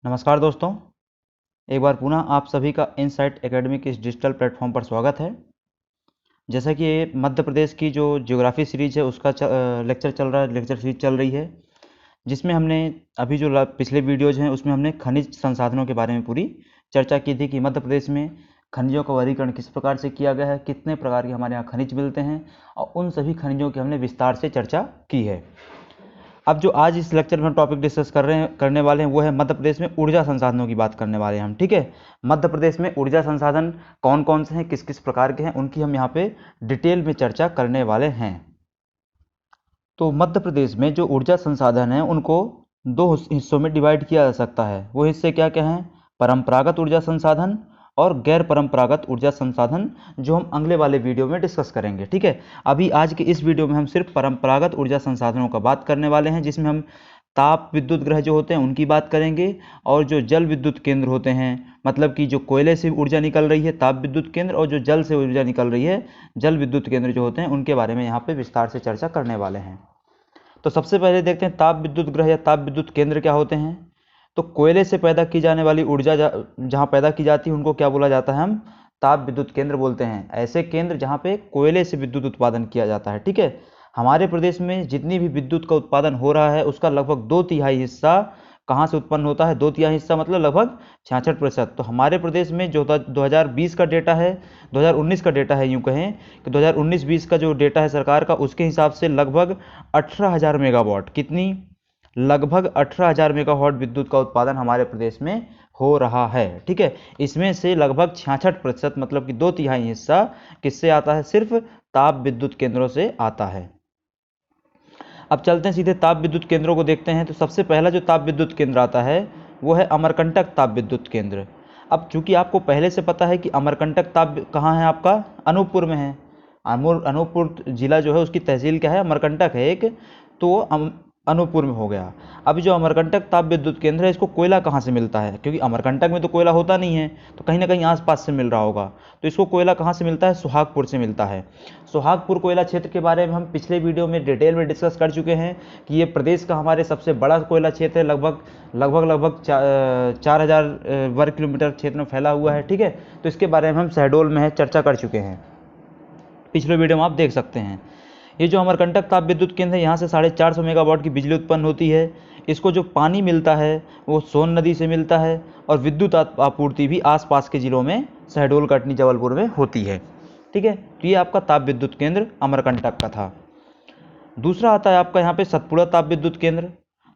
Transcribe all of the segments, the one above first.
नमस्कार दोस्तों, एक बार पुनः आप सभी का इनसाइट एकेडमी के इस डिजिटल प्लेटफॉर्म पर स्वागत है। जैसा कि ये मध्य प्रदेश की जो ज्योग्राफी सीरीज है उसका लेक्चर चल रहा है, लेक्चर सीरीज चल रही है, जिसमें हमने अभी जो पिछले वीडियोज हैं उसमें हमने खनिज संसाधनों के बारे में पूरी चर्चा की थी कि मध्य प्रदेश में खनिजों का वर्गीकरण किस प्रकार से किया गया है, कितने प्रकार के हमारे यहाँ खनिज मिलते हैं और उन सभी खनिजों की हमने विस्तार से चर्चा की है। अब जो आज इस लेक्चर में हम टॉपिक डिस्कस करने वाले हैं वो है मध्य प्रदेश में ऊर्जा संसाधनों की बात करने वाले हैं हम। ठीक है, मध्य प्रदेश में ऊर्जा संसाधन कौन कौन से हैं, किस किस प्रकार के हैं, उनकी हम यहाँ पे डिटेल में चर्चा करने वाले हैं। तो मध्य प्रदेश में जो ऊर्जा संसाधन हैं उनको दो हिस्सों में डिवाइड किया जा सकता है। वो हिस्से क्या क्या हैं? परंपरागत ऊर्जा संसाधन और गैर परंपरागत ऊर्जा संसाधन, जो हम अगले वाले वीडियो में डिस्कस करेंगे। ठीक है, अभी आज के इस वीडियो में हम सिर्फ परंपरागत ऊर्जा संसाधनों का बात करने वाले हैं, जिसमें हम ताप विद्युत ग्रह जो होते हैं उनकी बात करेंगे और जो जल विद्युत केंद्र होते हैं, मतलब कि जो कोयले से ऊर्जा निकल रही है ताप विद्युत केंद्र, और जो जल से ऊर्जा निकल रही है जल विद्युत केंद्र जो होते हैं, उनके बारे में यहाँ पे विस्तार से चर्चा करने वाले हैं। तो सबसे पहले देखते हैं ताप विद्युत ग्रह या ताप विद्युत केंद्र क्या होते हैं। तो कोयले से पैदा की जाने वाली ऊर्जा जहाँ पैदा की जाती है उनको क्या बोला जाता है? हम ताप विद्युत केंद्र बोलते हैं। ऐसे केंद्र जहाँ पे कोयले से विद्युत उत्पादन किया जाता है। ठीक है, हमारे प्रदेश में जितनी भी विद्युत का उत्पादन हो रहा है उसका लगभग 2/3 हिस्सा कहाँ से उत्पन्न होता है? 2/3 हिस्सा मतलब लगभग 66%। तो हमारे प्रदेश में जो 2020 का डेटा है, 2019 का डेटा है, यूँ कहें कि 2019-20 का जो डेटा है सरकार का, उसके हिसाब से लगभग 18,000 मेगावाट, कितनी? लगभग 18,000 मेगावाट विद्युत का उत्पादन हमारे प्रदेश में हो रहा है। ठीक है, इसमें से लगभग 66% मतलब कि 2/3 हिस्सा किससे आता है? सिर्फ ताप विद्युत केंद्रों से आता है। अब चलते हैं सीधे ताप विद्युत केंद्रों को देखते हैं। तो सबसे पहला जो ताप विद्युत केंद्र आता है वो है अमरकंटक ताप विद्युत केंद्र। अब चूंकि आपको पहले से पता है कि अमरकंटक ताप कहाँ है, आपका अनूपपुर में है। अनूपपुर जिला जो है उसकी तहसील क्या है? अमरकंटक है एक, तो अनूपपुर में हो गया। अब जो अमरकंटक ताप विद्युत केंद्र है, इसको कोयला कहाँ से मिलता है? क्योंकि अमरकंटक में तो कोयला होता नहीं है, तो कहीं ना कहीं आसपास से मिल रहा होगा। तो इसको कोयला कहाँ से मिलता है? सुहागपुर से मिलता है। सुहागपुर कोयला क्षेत्र के बारे में हम पिछले वीडियो में डिटेल में डिस्कस कर चुके हैं कि ये प्रदेश का हमारे सबसे बड़ा कोयला क्षेत्र है। लगभग 4,000 वर्ग किलोमीटर क्षेत्र में फैला हुआ है। ठीक है, तो इसके बारे में हम शहडोल में चर्चा कर चुके हैं, पिछले वीडियो में आप देख सकते हैं। ये जो अमरकंटक ताप विद्युत केंद्र है, यहाँ से 450 मेगावाट की बिजली उत्पन्न होती है। इसको जो पानी मिलता है वो सोन नदी से मिलता है, और विद्युत आपूर्ति भी आसपास के जिलों में शहडोल, कटनी, जबलपुर में होती है। ठीक है, तो ये आपका ताप विद्युत केंद्र अमरकंटक का था। दूसरा आता है आपका यहाँ पे सतपुड़ा ताप विद्युत केंद्र।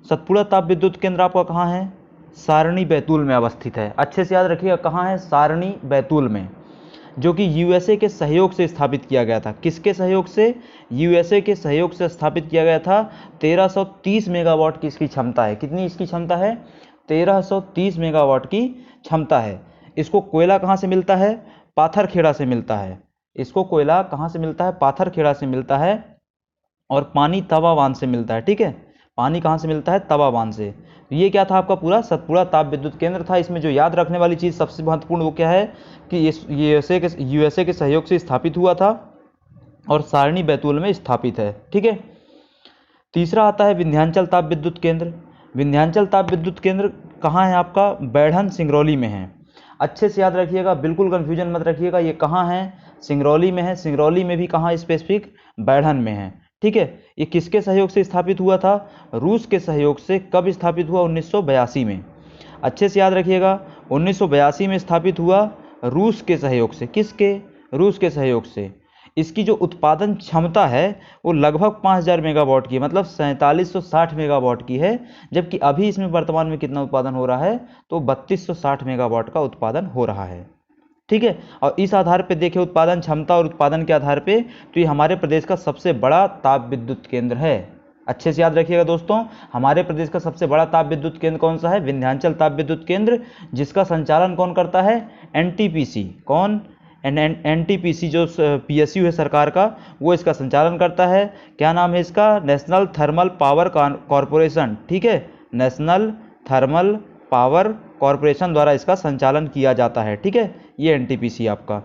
सतपुड़ा ताप विद्युत केंद्र आपका कहाँ है? सारणी बैतूल में अवस्थित है। अच्छे से याद रखिएगा, कहाँ है? सारणी बैतूल में, जो कि यूएसए के सहयोग से स्थापित किया गया था। किसके सहयोग से? यूएसए के सहयोग से स्थापित किया गया था। 1330 मेगावाट की इसकी क्षमता है। कितनी इसकी क्षमता है? 1330 मेगावाट की क्षमता है। इसको कोयला कहाँ से मिलता है? पाथरखेड़ा से मिलता है। इसको कोयला कहाँ से मिलता है? पाथरखेड़ा से मिलता है, और पानी तवा बांध से मिलता है। ठीक है, पानी कहाँ से मिलता है? तवा बांध से। ये क्या था आपका? पूरा सतपुड़ा ताप विद्युत केंद्र था। इसमें जो याद रखने वाली चीज़ सबसे महत्वपूर्ण वो क्या है कि ये यूएसए के सहयोग से स्थापित हुआ था और सारणी बैतूल में स्थापित है। ठीक है, तीसरा आता है विंध्याचल ताप विद्युत केंद्र। विंध्याचल ताप विद्युत केंद्र कहाँ है आपका? बैढ़न, सिंगरौली में है। अच्छे से याद रखिएगा, बिल्कुल कन्फ्यूजन मत रखिएगा। ये कहाँ है? सिंगरौली में है। सिंगरौली में भी कहाँ? स्पेसिफिक बैढ़न में है। ठीक है, ये किसके सहयोग से स्थापित हुआ था? रूस के सहयोग से। कब स्थापित हुआ? 1982 में। अच्छे से याद रखिएगा, 1982 में स्थापित हुआ, रूस के सहयोग से। किसके? रूस के सहयोग से। इसकी जो उत्पादन क्षमता है वो लगभग 5,000 मेगावाट की, मतलब 4760 मेगावाट की है। जबकि अभी इसमें वर्तमान में कितना उत्पादन हो रहा है? तो 3260 मेगावाट का उत्पादन हो रहा है। ठीक है, और इस आधार पे देखें, उत्पादन क्षमता और उत्पादन के आधार पे, तो ये हमारे प्रदेश का सबसे बड़ा ताप विद्युत केंद्र है। अच्छे से याद रखिएगा दोस्तों, हमारे प्रदेश का सबसे बड़ा ताप विद्युत केंद्र कौन सा है? विंध्याचल ताप विद्युत केंद्र, जिसका संचालन कौन करता है? एनटीपीसी। कौन? एनटीपीसी जो पीएसयू है सरकार का, वो इसका संचालन करता है। क्या नाम है इसका? National thermal power corporation. ठीक है, नेशनल थर्मल पावर कॉरपोरेशन द्वारा इसका संचालन किया जाता है। ठीक है, ये एनटीपीसी आपका।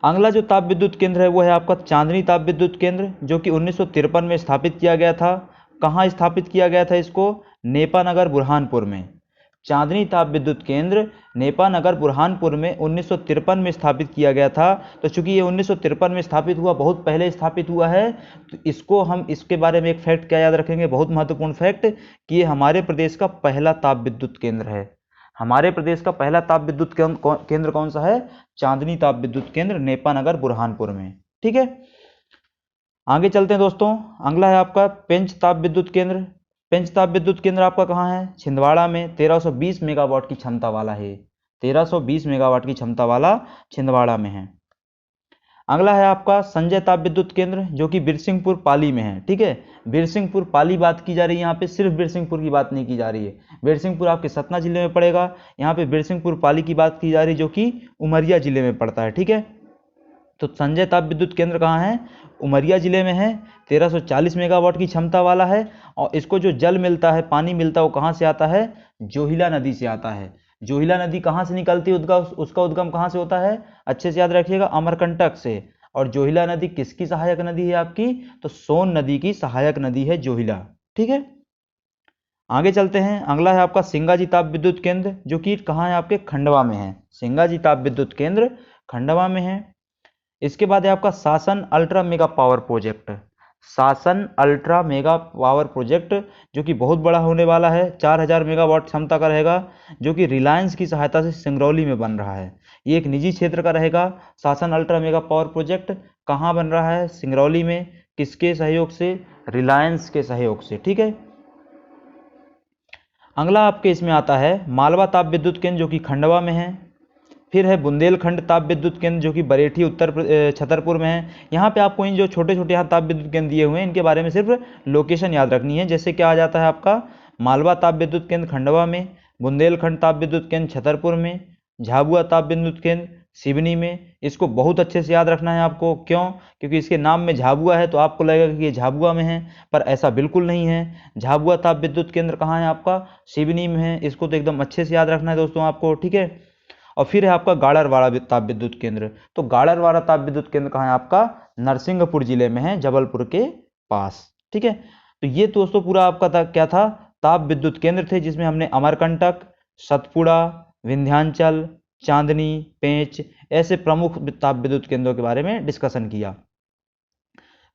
अगला जो ताप विद्युत केंद्र है वो है आपका चांदनी ताप विद्युत केंद्र, जो कि 1953 में स्थापित किया गया था। कहाँ स्थापित किया गया था इसको? नेपानगर बुरहानपुर में। चांदनी ताप विद्युत केंद्र नेपानगर बुरहानपुर में 1953 में स्थापित किया गया था। तो चूंकि ये 1953 में स्थापित हुआ, बहुत पहले स्थापित हुआ है, तो इसके बारे में एक फैक्ट क्या याद रखेंगे, बहुत महत्वपूर्ण फैक्ट, कि ये हमारे प्रदेश का पहला ताप विद्युत केंद्र है। हमारे प्रदेश का पहला ताप विद्युत केंद्र कौन सा है? चांदनी ताप विद्युत केंद्र नेपानगर बुरहानपुर में। ठीक है, आगे चलते हैं दोस्तों। अगला है आपका पेंच ताप विद्युत केंद्र। पेंच ताप विद्युत केंद्र आपका कहाँ है? छिंदवाड़ा में। 1320 मेगावाट की क्षमता वाला है। 1320 मेगावाट की क्षमता वाला छिंदवाड़ा में है। अगला है आपका संजय ताप विद्युत केंद्र, जो कि बिरसिंहपुर पाली में है। ठीक है, बिरसिंहपुर पाली बात की जा रही है यहाँ पे, सिर्फ बिरसिंहपुर की बात नहीं की जा रही है। बिरसिंहपुर आपके सतना जिले में पड़ेगा, यहाँ पे बिरसिंहपुर पाली की बात की जा रही है, जो कि उमरिया जिले में पड़ता है। ठीक है, तो संजय ताप विद्युत केंद्र कहाँ है? उमरिया जिले में है। 1340 मेगावाट की क्षमता वाला है, और इसको जो जल मिलता है, पानी मिलता है, वो कहाँ से आता है? जोहिला नदी से आता है। जोहिला नदी कहाँ से निकलती है? उसका उद्गम कहाँ से होता है? अच्छे से याद रखिएगा, अमरकंटक से। और जोहिला नदी किसकी सहायक नदी है आपकी? तो सोन नदी की सहायक नदी है जोहिला। ठीक है, आगे चलते हैं। अगला है आपका सिंगाजी ताप विद्युत केंद्र, जो कि कहाँ है? आपके खंडवा में है। सिंगाजी ताप विद्युत केंद्र खंडवा में है। इसके बाद है आपका शासन अल्ट्रा मेगा पावर प्रोजेक्ट। शासन अल्ट्रा मेगा पावर प्रोजेक्ट, जो कि बहुत बड़ा होने वाला है, 4000 मेगावाट क्षमता का रहेगा, जो कि रिलायंस की सहायता से सिंगरौली में बन रहा है। ये एक निजी क्षेत्र का रहेगा। शासन अल्ट्रा मेगा पावर प्रोजेक्ट कहाँ बन रहा है? सिंगरौली में। किसके सहयोग से? रिलायंस के सहयोग से। ठीक है, अगला आपके इसमें आता है मालवा ताप विद्युत केंद्र, जो कि खंडवा में है। फिर है बुंदेलखंड ताप विद्युत केंद्र, जो कि बरेठी छतरपुर में है। यहाँ पे आपको इन जो छोटे छोटे यहाँ ताप विद्युत केंद्र दिए हुए हैं, इनके बारे में सिर्फ लोकेशन याद रखनी है। जैसे क्या आ जाता है आपका? मालवा ताप विद्युत केंद्र खंडवा में, बुंदेलखंड ताप विद्युत केंद्र छतरपुर में, झाबुआ ताप विद्युत केंद्र सिवनी में। इसको बहुत अच्छे से याद रखना है आपको। क्यों? क्योंकि इसके नाम में झाबुआ है, तो आपको लगेगा कि ये झाबुआ में है, पर ऐसा बिल्कुल नहीं है। झाबुआ ताप विद्युत केंद्र कहाँ है आपका? सिवनी में है। इसको तो एकदम अच्छे से याद रखना है दोस्तों आपको। ठीक है, और फिर है आपका गाड़रवाड़ा ताप विद्युत केंद्र। तो गाड़रवाड़ा ताप विद्युत केंद्र कहाँ है आपका? नरसिंहपुर जिले में है, जबलपुर के पास। ठीक है, तो ये दोस्तों पूरा आपका क्या था? ताप विद्युत केंद्र थे, जिसमें हमने अमरकंटक, सतपुड़ा, विंध्याचल, चांदनी, पेंच, ऐसे प्रमुख ताप विद्युत केंद्रों के बारे में डिस्कशन किया।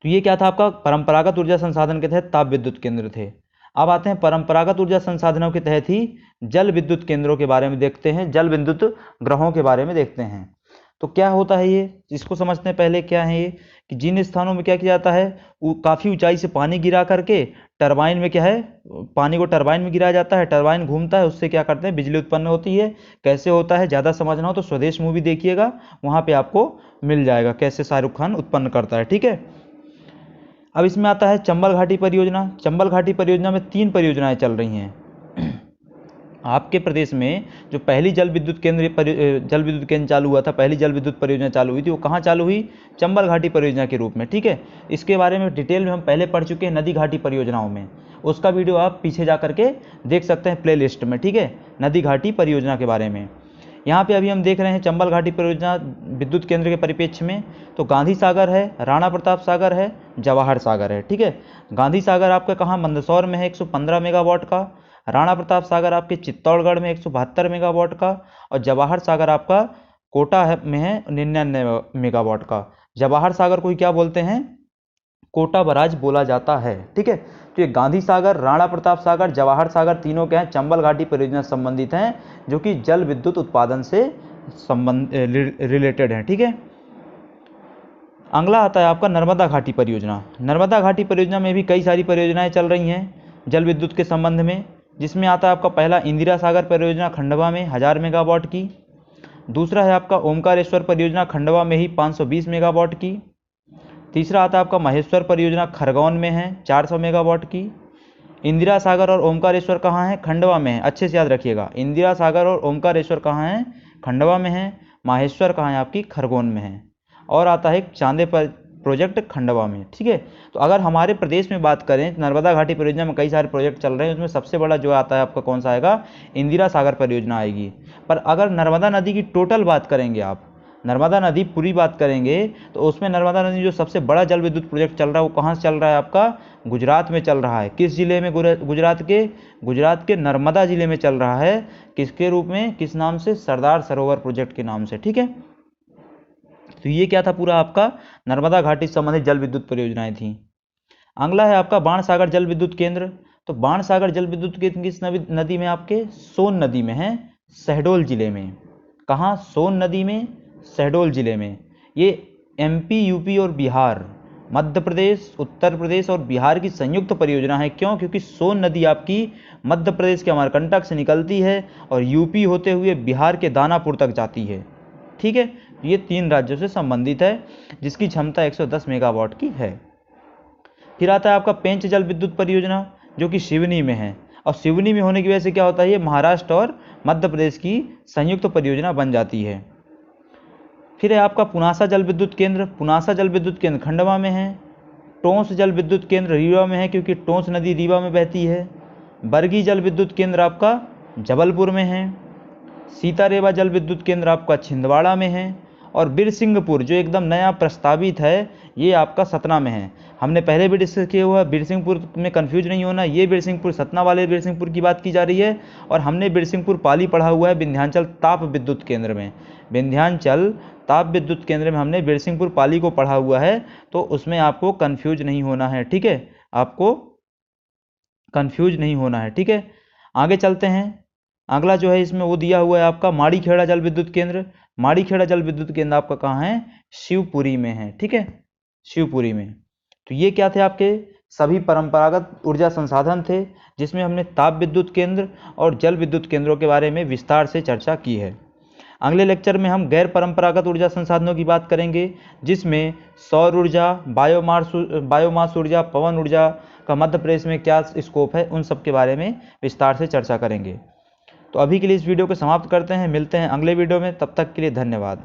तो ये क्या था आपका? परंपरागत ऊर्जा संसाधन के तहत ताप विद्युत केंद्र थे। अब आते हैं परंपरागत ऊर्जा संसाधनों के तहत ही जल विद्युत केंद्रों के बारे में देखते हैं, जल विद्युत ग्रहों के बारे में देखते हैं। तो क्या होता है ये, इसको समझते हैं पहले। क्या है ये? कि जिन स्थानों में क्या किया जाता है, काफ़ी ऊंचाई से पानी गिरा करके टरबाइन में क्या है, पानी को टरबाइन में गिराया जाता है, टरबाइन घूमता है, उससे क्या करते हैं? बिजली उत्पन्न होती है। कैसे होता है, ज़्यादा समझना हो तो स्वदेश मूवी देखिएगा, वहाँ पर आपको मिल जाएगा कैसे शाहरुख खान उत्पन्न करता है। ठीक है, अब इसमें आता है चंबल घाटी परियोजना। चंबल घाटी परियोजना में 3 परियोजनाएं चल रही हैं। आपके प्रदेश में जो पहली जल विद्युत केंद्र चालू हुआ था, पहली जल विद्युत परियोजना चालू हुई थी, वो कहाँ चालू हुई? चंबल घाटी परियोजना के रूप में। ठीक है, इसके बारे में डिटेल में हम पहले पढ़ चुके हैं नदी घाटी परियोजनाओं में। उसका वीडियो आप पीछे जा करके देख सकते हैं प्लेलिस्ट में। ठीक है, नदी घाटी परियोजना के बारे में। यहाँ पे अभी हम देख रहे हैं चंबल घाटी परियोजना विद्युत केंद्र के परिप्रेक्ष्य में। तो गांधी सागर है, राणा प्रताप सागर है, जवाहर सागर है। ठीक है, गांधी सागर आपका कहाँ? मंदसौर में है, 115 मेगावाट का। राणा प्रताप सागर आपके चित्तौड़गढ़ में 172 मेगावाट का। और जवाहर सागर आपका कोटा में है, 99 मेगावाट का। जवाहर सागर को ही क्या बोलते हैं? कोटा बराज बोला जाता है। ठीक है, तो ये गांधी सागर, राणा प्रताप सागर, जवाहर सागर तीनों क्या हैं? चंबल घाटी परियोजना से संबंधित हैं, जो कि जल विद्युत उत्पादन से रिलेटेड हैं। ठीक है, अगला आता है आपका नर्मदा घाटी परियोजना। नर्मदा घाटी परियोजना में भी कई सारी परियोजनाएं चल रही हैं जल विद्युत के संबंध में, जिसमें आता है आपका पहला इंदिरा सागर परियोजना खंडवा में 1000 मेगावाट की। दूसरा है आपका ओमकारेश्वर परियोजना खंडवा में ही 520 मेगावाट की। तीसरा आता है आपका महेश्वर परियोजना खरगोन में है, 400 मेगावाट की। इंदिरा सागर और ओमकारेश्वर कहाँ है? खंडवा में है। अच्छे से याद रखिएगा, इंदिरा सागर और ओमकारेश्वर कहाँ है? खंडवा में है। माहेश्वर कहाँ है? आपकी खरगोन में है। और आता है एक चांदे प्रोजेक्ट खंडवा में। ठीक है, तो अगर हमारे प्रदेश में बात करें तो नर्मदा घाटी परियोजना में कई सारे प्रोजेक्ट चल रहे हैं, उसमें सबसे बड़ा जो आता है आपका कौन सा आएगा? इंदिरा सागर परियोजना आएगी। पर अगर नर्मदा नदी की टोटल बात करेंगे आप, नर्मदा नदी पूरी बात करेंगे तो उसमें नर्मदा नदी जो सबसे बड़ा जल विद्युत प्रोजेक्ट चल रहा है वो कहाँ से चल रहा है? आपका गुजरात में चल रहा है। किस जिले में? गुजरात के नर्मदा जिले में चल रहा है। किसके रूप में, किस नाम से? सरदार सरोवर प्रोजेक्ट के नाम से। ठीक है, तो ये क्या था पूरा आपका नर्मदा घाटी से संबंधित जल विद्युत परियोजनाएं थी। अगला है आपका बाणसागर जल विद्युत केंद्र। तो बाणसागर जल विद्युत केंद्र किस नदी में? आपके सोन नदी में है, शहडोल जिले में। कहाँ? सोन नदी में, शहडोल जिले में। ये एमपी, यूपी और बिहार, मध्य प्रदेश, उत्तर प्रदेश और बिहार की संयुक्त परियोजना है। क्यों? क्योंकि सोन नदी आपकी मध्य प्रदेश के अमरकंटक से निकलती है और यूपी होते हुए बिहार के दानापुर तक जाती है। ठीक है, ये 3 राज्यों से संबंधित है, जिसकी क्षमता 110 मेगावाट की है। फिर आता है आपका पेंच जल विद्युत परियोजना, जो कि सिवनी में है। और सिवनी में होने की वजह से क्या होता है, ये महाराष्ट्र और मध्य प्रदेश की संयुक्त परियोजना बन जाती है। फिर है आपका पुनासा जल विद्युत केंद्र। पुनासा जल विद्युत केंद्र खंडवा में है। टोंस जल विद्युत केंद्र रीवा में है, क्योंकि टोंस नदी रीवा में बहती है। बरगी जल विद्युत केंद्र आपका जबलपुर में है। सीतारेवा जल विद्युत केंद्र आपका छिंदवाड़ा में है। और बिरसिंहपुर जो एकदम नया प्रस्तावित है, ये आपका सतना में है। हमने पहले भी डिस्कस किया हुआ है, बिरसिंहपुर में कंफ्यूज नहीं होना, ये बिरसिंहपुर सतना वाले बिरसिंहपुर की बात की जा रही है। और हमने बिरसिंहपुर पाली पढ़ा हुआ है विंध्याचल ताप विद्युत केंद्र में। विंध्याचल ताप विद्युत केंद्र में हमने बिरसिंहपुर पाली को पढ़ा हुआ है, तो उसमें आपको कंफ्यूज नहीं होना है। ठीक है, आपको कंफ्यूज नहीं होना है। ठीक है, आगे चलते हैं। अगला जो है इसमें वो दिया हुआ है आपका माड़ीखेड़ा जल विद्युत केंद्र। माड़ीखेड़ा जल विद्युत केंद्र आपका कहाँ है? शिवपुरी में है। ठीक है, शिवपुरी में। तो ये क्या थे? आपके सभी परंपरागत ऊर्जा संसाधन थे, जिसमें हमने ताप विद्युत केंद्र और जल विद्युत केंद्रों के बारे में विस्तार से चर्चा की है। अगले लेक्चर में हम गैर परंपरागत ऊर्जा संसाधनों की बात करेंगे, जिसमें सौर ऊर्जा, बायोमास ऊर्जा, पवन ऊर्जा का मध्य प्रदेश में क्या स्कोप है, उन सब के बारे में विस्तार से चर्चा करेंगे। तो अभी के लिए इस वीडियो को समाप्त करते हैं, मिलते हैं अगले वीडियो में, तब तक के लिए धन्यवाद।